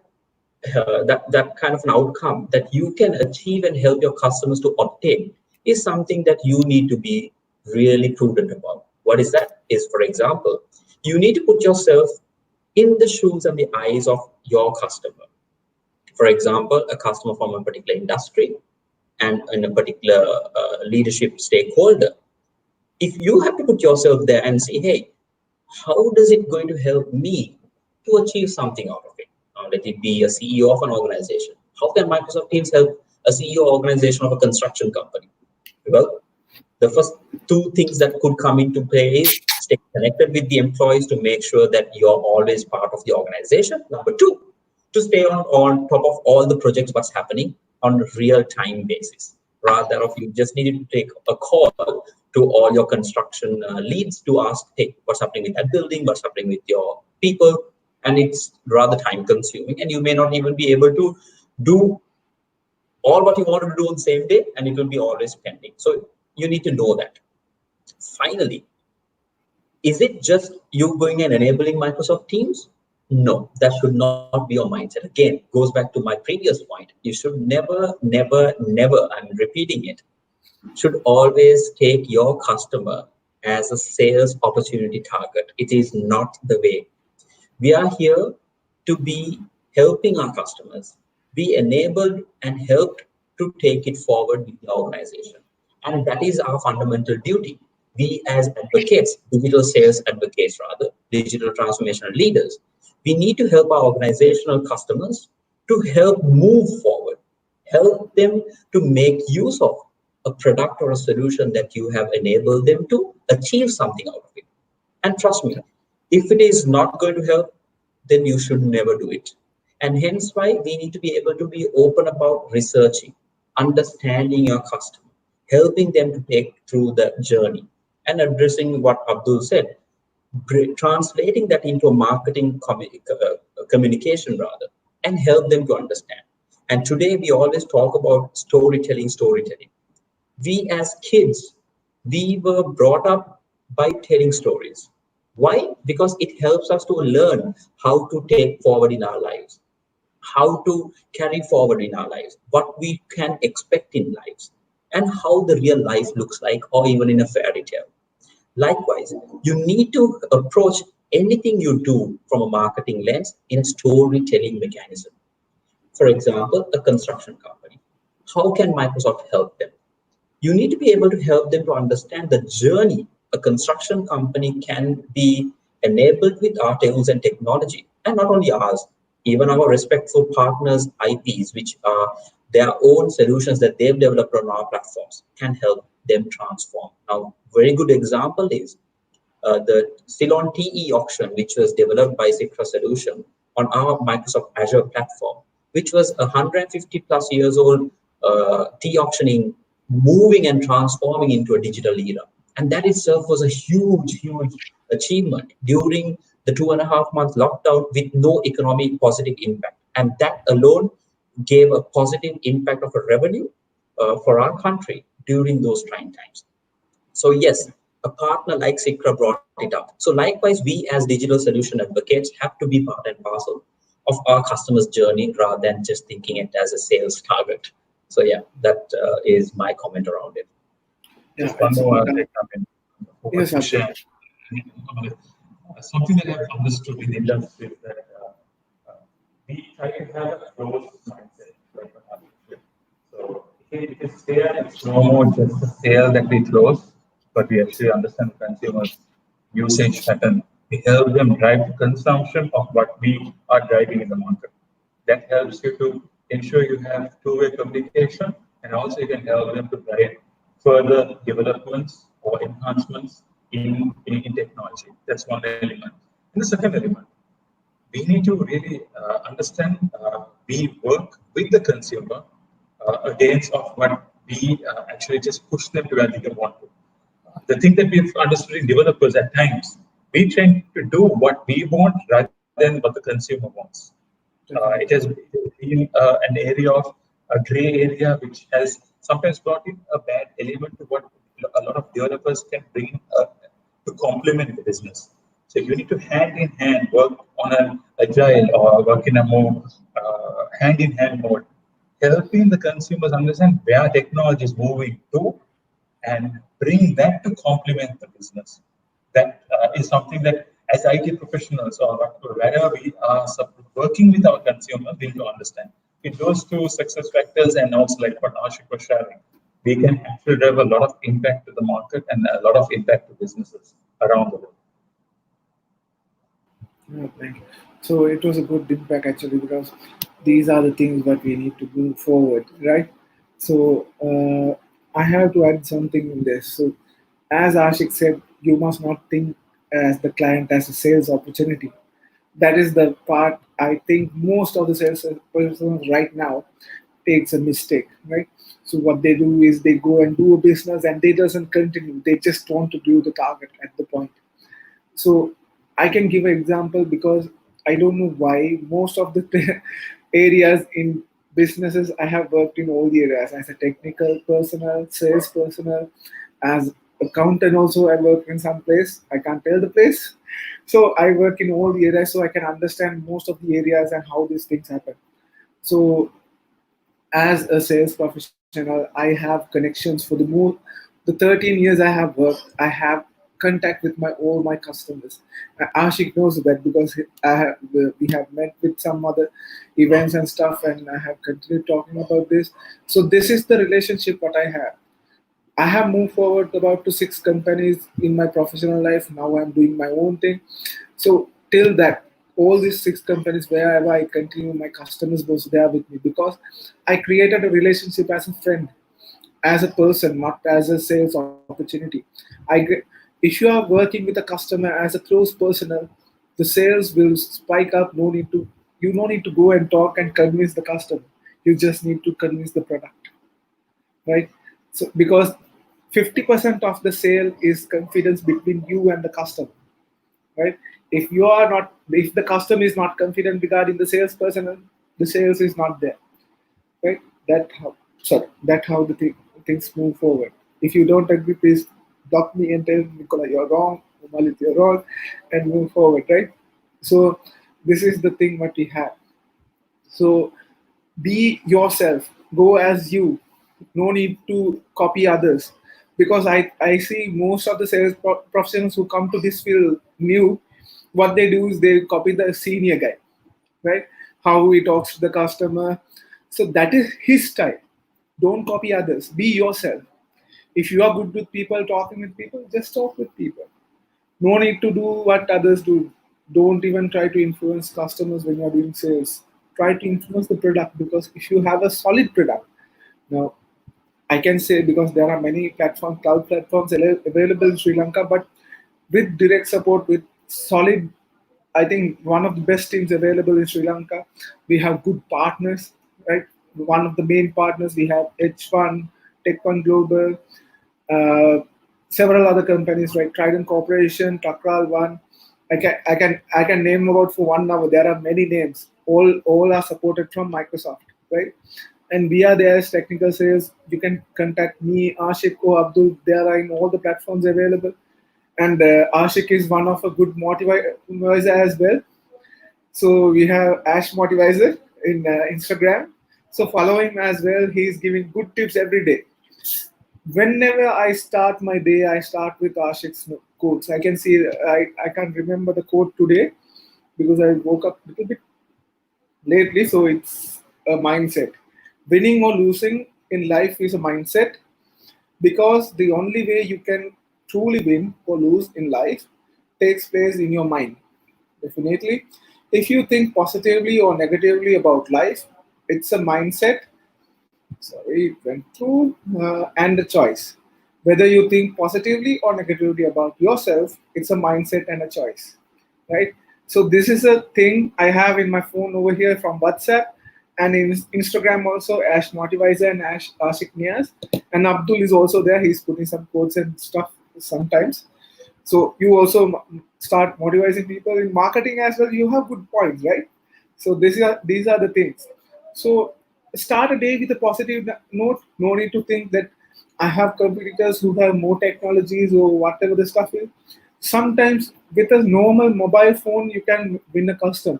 that kind of an outcome that you can achieve and help your customers to obtain is something that you need to be really prudent about. What is that? Is, for example, you need to put yourself in the shoes and the eyes of your customer. For example, a customer from a particular industry and in a particular leadership stakeholder. If you have to put yourself there and say, hey, how does it going to help me to achieve something out of it? Let it be a CEO of an organization. How can Microsoft Teams help a CEO organization of a construction company? Well, the first two things that could come into play is stay connected with the employees to make sure that you're always part of the organization. Number two, to stay on top of all the projects, what's happening on a real-time basis. Rather of you just needed to take a call to all your construction leads to ask, hey, what's happening with that building? What's happening with your people? And it's rather time-consuming, and you may not even be able to do all what you wanted to do on the same day, and it will be always pending. So you need to know that. Finally, is it just you going and enabling Microsoft Teams? No, that should not be your mindset. Again, goes back to my previous point. You should never, I'm repeating it, should always take your customer as a sales opportunity target. It is not the way. We are here to be helping our customers be enabled and helped to take it forward with the organization. And that is our fundamental duty. We as advocates, digital sales advocates rather, digital transformational leaders, we need to help our organizational customers to help move forward, help them to make use of a product or a solution that you have enabled them to achieve something out of it. And trust me, if it is not going to help, then you should never do it. And hence why we need to be able to be open about researching, understanding your customer, helping them to take through the journey, and addressing what Abdul said, translating that into a marketing communication rather, and help them to understand. And today we always talk about storytelling, storytelling. We as kids, we were brought up by telling stories. Why? Because it helps us to learn how to take forward in our lives, how to carry forward in our lives, what we can expect in lives, and how the real life looks like, or even in a fairy tale. Likewise, you need to approach anything you do from a marketing lens in a storytelling mechanism. For example, a construction company. How can Microsoft help them? You need to be able to help them to understand the journey a construction company can be enabled with our tools and technology, and not only ours, even our respectful partners' IPs, which are their own solutions that they've developed on our platforms, can help them transform. Now, very good example is the Ceylon TE auction, which was developed by Citra Solution on our Microsoft Azure platform, which was a 150 plus years old tea auctioning, moving and transforming into a digital era. And that itself was a huge, huge achievement during the 2.5 month lockdown with no economic positive impact. And that alone gave a positive impact of a revenue for our country during those trying times. So yes, a partner like Citra brought it up. So likewise, we as digital solution advocates have to be part and parcel of our customers' journey rather than just thinking it as a sales target. So yeah, that is my comment around it. Yeah, Just one more thing, yes, to share. Something that I've understood in the industry is that we try to have a growth mindset, like what happened here. So it is there, it's no more just a sale that we close, but we actually understand the consumers' usage pattern. We help them drive the consumption of what we are driving in the market. That helps you to ensure you have two-way communication, and also you can help them to drive further developments or enhancements in technology. That's one element. And the second element, we need to really understand we work with the consumer against of what we actually just push them to where they want to. The thing that we've understood in developers at times, we tend to do what we want rather than what the consumer wants. It has been an area of a gray area which has sometimes brought in a bad element to what a lot of developers can bring to complement the business. So you need to hand in hand work on an agile or work in a more hand in hand mode, helping the consumers understand where technology is moving to and bring that to complement the business. That is something that as IT professionals or wherever we are working with our consumers, we need to understand. With those two success factors and also like what Ashik was sharing, we can actually drive a lot of impact to the market and a lot of impact to businesses around the world. Yeah, thank you. So it was a good impact actually, because these are the things that we need to move forward, right? So I have to add something in this. So as Ashik said, you must not think as the client as a sales opportunity. That is the part I think most of the sales persons right now takes a mistake, right? So what they do is they go and do a business and they doesn't continue. They just want to do the target at the point. So I can give an example because I don't know why most of the areas in businesses I have worked in all the areas as a technical personnel, sales personnel, as accountant also I work in some place. I can't tell the place. So I work in all the areas so I can understand most of the areas and how these things happen. So as a sales professional, I have connections for the 13 years I have worked. I have contact with all my customers. Ashik knows that because we have met with some other events and stuff, and I have continued talking about this. So this is the relationship what I have. I have moved forward about to 6 companies in my professional life. Now I'm doing my own thing. So till that, all these 6 companies, wherever I continue, my customers goes there with me because I created a relationship as a friend, as a person, not as a sales opportunity. If you are working with a customer as a close personal, the sales will spike up. You no need to go and talk and convince the customer. You just need to convince the product, right? So because 50% of the sale is confidence between you and the customer, right? If the customer is not confident regarding the salesperson, the sales is not there, right? That's how the things move forward. If you don't agree, please block me and tell Nicola you're wrong, Malith you're wrong, and move forward, right? So this is the thing what we have. So be yourself, go as you. No need to copy others, because I see most of the sales professionals who come to this field new, what they do is they copy the senior guy, right? How he talks to the customer. So that is his style. Don't copy others. Be yourself. If you are good with people, talking with people, just talk with people. No need to do what others do. Don't even try to influence customers when you're doing sales. Try to influence the product, because if you have a solid product, now I can say, because there are many platforms, cloud platforms available in Sri Lanka, but with direct support, with solid, I think one of the best teams available in Sri Lanka. We have good partners, right? One of the main partners, we have H1, Tech1 Global, uh, several other companies, right? Trident Corporation, Takral One. I can name about for 1 hour. There are many names. All are supported from Microsoft, right? And we are there as technical sales. You can contact me, Ashik or Abdul. They are in all the platforms available. And Ashik is one of a good motivator as well. So we have Ash Motivizer in Instagram. So follow him as well. He's giving good tips every day. Whenever I start my day, I start with Ashik's quotes. I can see, I can't remember the quote today because I woke up a little bit lately. So it's a mindset. Winning or losing in life is a mindset, because the only way you can truly win or lose in life takes place in your mind. Definitely. If you think positively or negatively about life, it's a mindset. Sorry, it went through, and a choice. Whether you think positively or negatively about yourself, it's a mindset and a choice, right? So this is a thing I have in my phone over here from WhatsApp, and in Instagram also, Ash Motivizer and Ashik Niaz, and Abdul is also there. He's putting some quotes and stuff sometimes. So you also start motivating people in marketing as well. You have good points, right? So these are the things. So start a day with a positive note. No need to think that I have competitors who have more technologies or whatever the stuff is. Sometimes with a normal mobile phone, you can win a custom.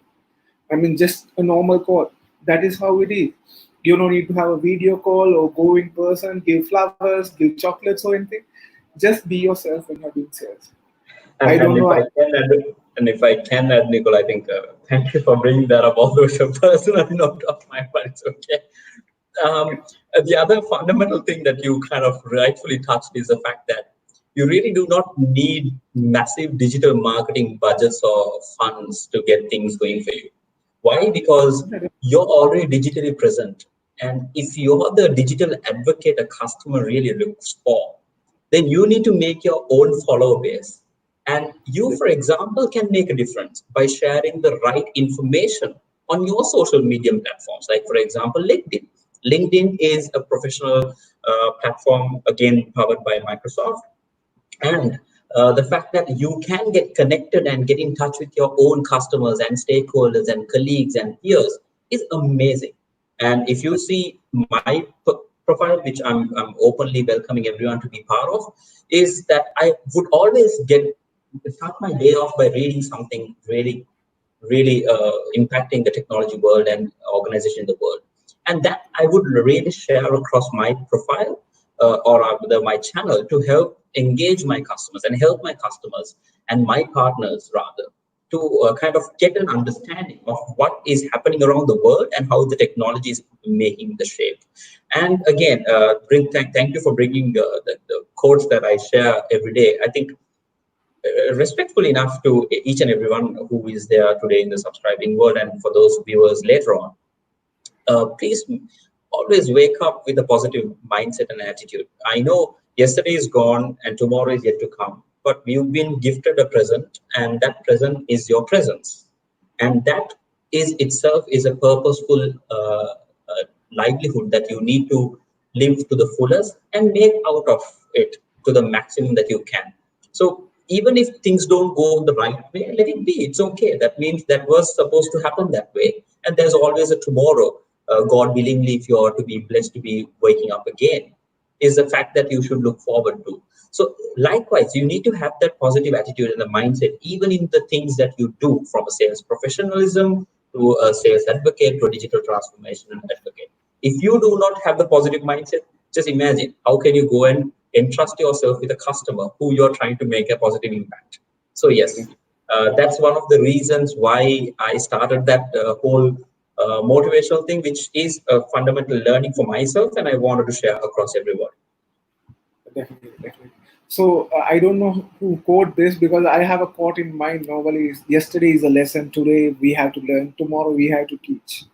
I mean, just a normal call. That is how it is. You don't need to have a video call or go in person, give flowers, give chocolates or anything. Just be yourself when you're doing sales. I don't know. If I can add, Nicole, I think thank you for bringing that up. Although it's a personal note of mine, but it's okay. The other fundamental thing that you kind of rightfully touched is the fact that you really do not need massive digital marketing budgets or funds to get things going for you. Why? Because you're already digitally present. And if you're the digital advocate a customer really looks for, then you need to make your own follower base. And you, for example, can make a difference by sharing the right information on your social media platforms, like, for example, LinkedIn. LinkedIn is a professional platform, again, powered by Microsoft. And the fact that you can get connected and get in touch with your own customers and stakeholders and colleagues and peers is amazing. And if you see my profile, which I'm openly welcoming everyone to be part of, is that I would always start my day off by reading something really impacting the technology world and organization in the world. And that I would really share across my profile or rather my channel to help engage my customers and help my customers and my partners rather to kind of get an understanding of what is happening around the world and how the technology is making the shape. And again, thank you for bringing the quotes that I share every day. I think respectful enough to each and everyone who is there today in the subscribing world, and for those viewers later on, please always wake up with a positive mindset and attitude. I know yesterday is gone and tomorrow is yet to come, but you've been gifted a present, and that present is your presence, and that is itself is a purposeful livelihood that you need to live to the fullest and make out of it to the maximum that you can. So even if things don't go the right way, let it be. It's okay. That means that was supposed to happen that way, and there's always a tomorrow. God willingly, if you are to be blessed to be waking up again, is the fact that you should look forward to. So likewise, you need to have that positive attitude and the mindset, even in the things that you do, from a sales professionalism to a sales advocate to a digital transformation advocate. If you do not have the positive mindset, just imagine how can you go and entrust yourself with a customer who you're trying to make a positive impact. So yes, that's one of the reasons why I started that whole motivational thing, which is a fundamental learning for myself, and I wanted to share across everyone. Definitely. So I don't know who quote this, because I have a quote in mind normally: is yesterday is a lesson, today we have to learn, tomorrow we have to teach,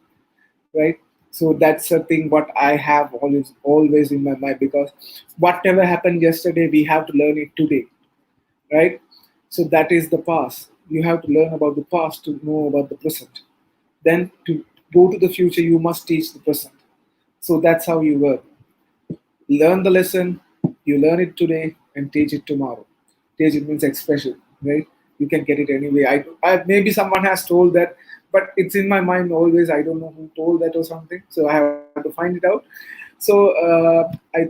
right? So that's a thing what I have always in my mind, because whatever happened yesterday, we have to learn it today, right? So that is the past. You have to learn about the past to know about the present. Then to go to the future, you must teach the present. So that's how you work. Learn the lesson, you learn it today, and teach it tomorrow. Teach it means expression, right? You can get it anyway. I maybe someone has told that, but it's in my mind always. I don't know who told that or something, so I have to find it out. So I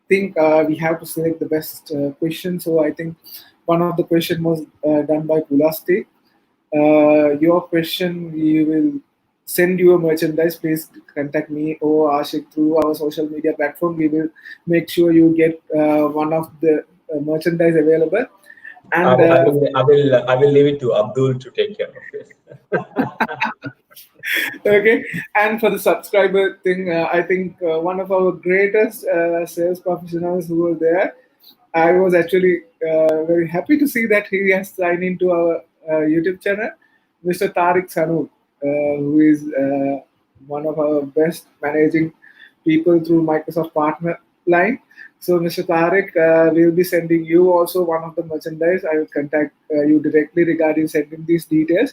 think we have to select the best question. So I think one of the question was done by Pulasti. Your question, we will send you a merchandise. Please contact me or Ashik through our social media platform. We will make sure you get one of the merchandise available. And I will leave it to Abdul to take care of it. okay, and for the subscriber thing, I think one of our greatest sales professionals who were there, I was actually very happy to see that he has signed into our YouTube channel, Mr. Tariq Sanoor, who is one of our best managing people through Microsoft Partner Line. So, Mr. Tariq, we'll be sending you also one of the merchandise. I will contact you directly regarding sending these details.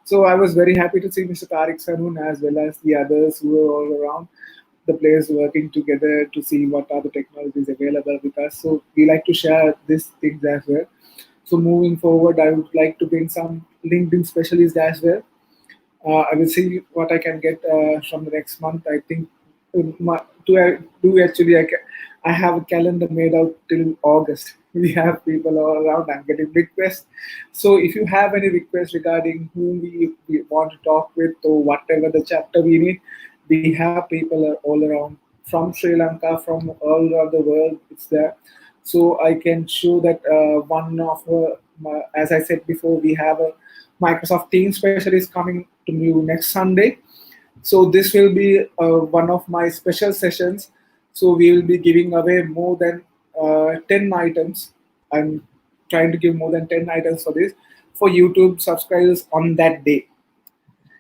So, I was very happy to see Mr. Tariq Sanoor as well as the others who were all around the players working together to see what are the technologies available with us. So we like to share these things as well. So moving forward, I would like to bring some LinkedIn specialists as well. I will see what I can get from the next month. I think I have a calendar made out till August. We have people all around. I'm getting requests. So if you have any requests regarding whom we want to talk with or whatever the chapter we need, we have people all around from Sri Lanka, from all around the world. It's there. So I can show that one of, as I said before, we have a Microsoft Teams specialist coming to you next Sunday. So this will be one of my special sessions. So we will be giving away more than 10 items. I'm trying to give more than 10 items for this for YouTube subscribers on that day.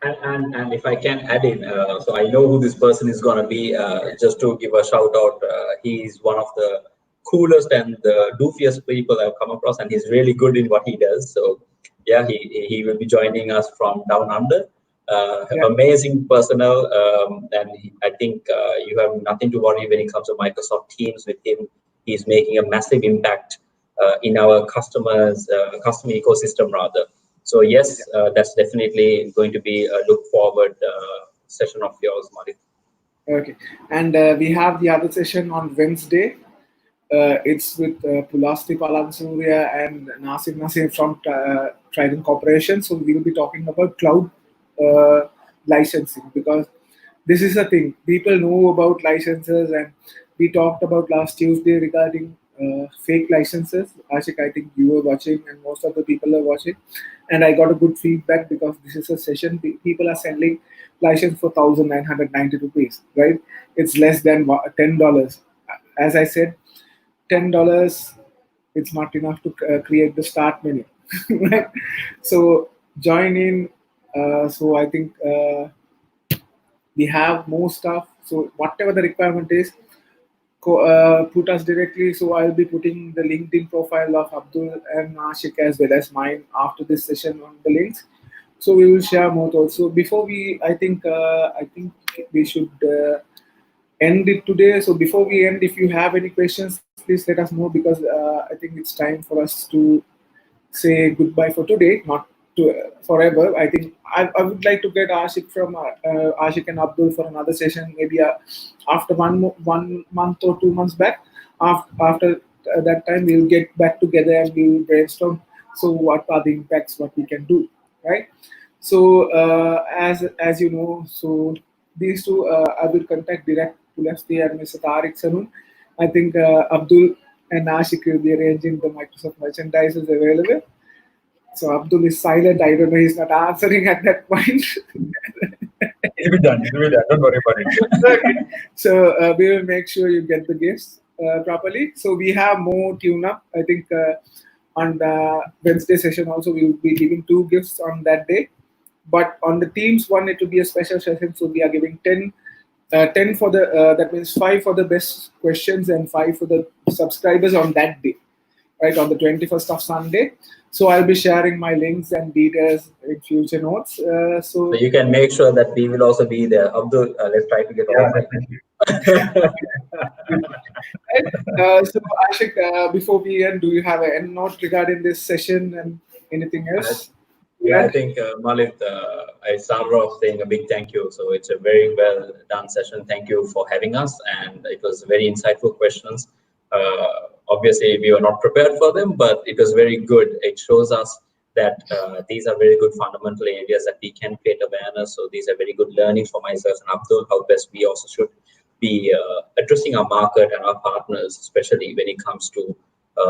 And if I can add in, so I know who this person is going to be, just to give a shout out. He's one of the coolest and the doofiest people I've come across, and he's really good in what he does. So yeah, he will be joining us from down under. Amazing personnel, and I think you have nothing to worry when it comes to Microsoft Teams with him. He's making a massive impact in our customer ecosystem rather. So yes, that's definitely going to be a look forward session of yours, Malith. Okay, and we have the other session on Wednesday. It's with Pulasti Palansurya and Nasim from Trident Corporation. So we will be talking about cloud licensing, because this is a thing. People know about licenses, and we talked about last Tuesday regarding fake licenses. Ashik, I think you were watching, and most of the people are watching. And I got a good feedback, because this is a session. People are selling license for 1,990 rupees, right? It's less than $10. As I said, $10 it's not enough to create the start menu, right? So join in. So I think we have more stuff. So whatever the requirement is, put us directly. So I'll be putting the LinkedIn profile of Abdul and Ashik as well as mine after this session on the links. So we will share more thoughts. So before we, I think we should end it today. So before we end, if you have any questions, please let us know, because I think it's time for us to say goodbye for today, not to forever. I think I would like to get Ashik from Ashik and Abdul for another session, maybe after 1 month or 2 months back. After that time, we'll get back together and we'll brainstorm. So what are the impacts? What we can do, right? So as you know, so these two I will contact direct Pulasti and Mr. Tariq Sanoon. I think Abdul and Ashik will be arranging the Microsoft merchandise is available. So Abdul is silent. I don't know. He's not answering at that point. It'll be done. It'll be done. Don't worry about it. Okay. So we will make sure you get the gifts properly. So we have more tune up. I think on the Wednesday session also we will be giving 2 gifts on that day. But on the Teams one, it will be a special session. So we are giving 10 for the that means 5 for the best questions and 5 for the subscribers on that day, right, on the 21st of Sunday. So I'll be sharing my links and details in future notes. So you can make sure that we will also be there. Abdul, let's try to get all of Definitely. So Ashik, before we end, do you have a end note regarding this session and anything else? Yeah, I think Malith, I started off saying a big thank you. So it's a very well done session. Thank you for having us, and it was very insightful questions. Obviously, we were not prepared for them, but it was very good. It shows us that these are very good fundamental areas that we can create awareness. So these are very good learnings for myself and Abdul, how best we also should be addressing our market and our partners, especially when it comes to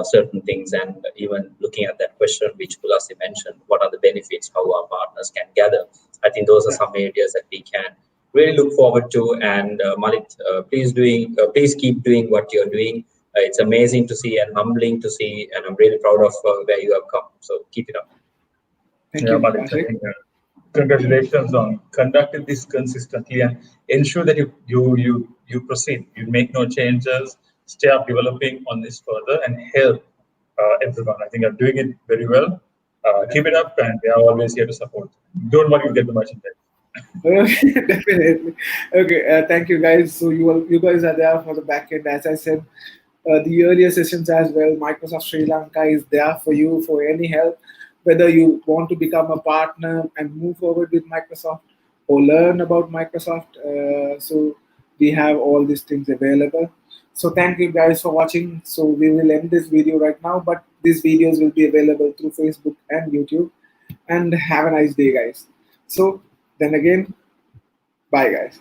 certain things, and even looking at that question which Pulasi mentioned, what are the benefits, how our partners can gather. I think those are some areas that we can really look forward to. And Malith, please keep doing what you're doing. It's amazing to see and humbling to see, and I'm really proud of where you have come. So keep it up. Thank Yeah, you, Malith, I Ashik. think, congratulations on conducting this consistently and ensure that you proceed. You make no changes, stay up developing on this further, and help everyone. I think you're doing it very well. Keep it up, and we are always here to support. Don't worry, you get the merchandise. Definitely. Okay, thank you guys. So you guys are there for the back end. As I said, the earlier sessions as well, Microsoft Sri Lanka is there for you for any help, whether you want to become a partner and move forward with Microsoft or learn about Microsoft. So we have all these things available. So thank you guys for watching. So we will end this video right now, but these videos will be available through Facebook and YouTube. And have a nice day, guys. So then again, bye guys.